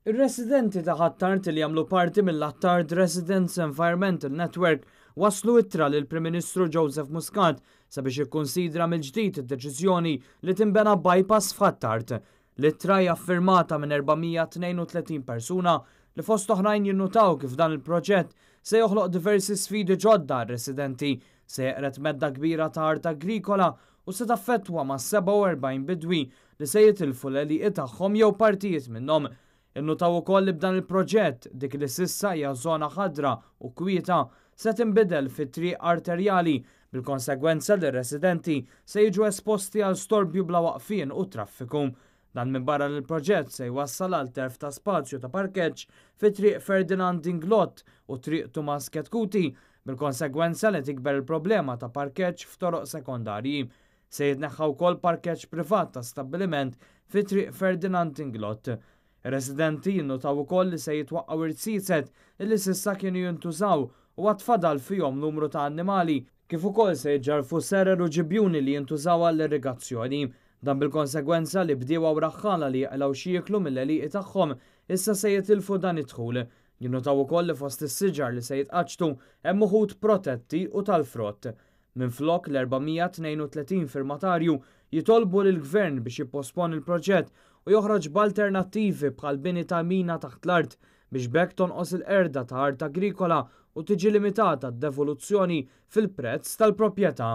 Ir-residenti ta' Ħ'Attard li jagħmlu parti mill-Ħ'Attard Residents Environmental Network waslu ittra lill Prim Ministru Joseph Muscat sabiex jikkunsidra mill-ġdid id-deċiżjoni li tinbena bypass f'Ħ'Attard. L-ittra hija ffirmata minn 432 persuna li fost oħrajn jinnutaw kif dan il-proġett se joħloq diversi sfidi ġodda għar-residenti, se jeqret medda kbira ta' art agrikola u se taffettwa ma' 47 bidwi li se jitilfu l-għeliq tagħhom jew partijiet minnhom. Innutaw ukoll li b'dan il-proġett dik li s'issa hija żona ħadra u kwieta se tinbidel fi triq arterjali bil-konsegwenza li r-residenti se jiġu esposti għal storbju bla waqfien u traffiku. Dan minbarra li l-proġett se jwassal għal terf ta' spazju ta' parkeġġ fi triq Ferdinand Inglott u triq Tumas Ketkuti bil-konsegwenza li tikber il-problema ta' parkeġġ f'toroq sekondarji. Se jitneħħa wkoll parkeġġ privat ta' stabbiliment fi triq Ferdinand Inglott. Ir-residenti jinnutaw ukoll li se jitwaqqgħu irtsiset illi s'issa kienu jintużaw u għatfadal fihom numru ta' annimali kif ukoll se jġarfu serer u ġibjuni li jintużaw għall-irrigazzjoni. Dan bil-konsegwenza li bdiewa u raħħala li jaqlaw xi jieklu mill-għeliqi tagħhom issa se jitilfu dan id-dħul. Jinnutaw ukoll li fost is-siġar li se jitqaċtu hemm uħud protetti u tal-frott. Minflok l-432 firmatarju jitolbu lill-Gvern biex jippospon il-proġett u joħroġ b'alternattivi bħal bini ta' mina taħt l-art biex bekk tonqos il-qerda ta' art agrikola u tiġi limitata d-devoluzzjoni fil-prezz tal-proprjetà.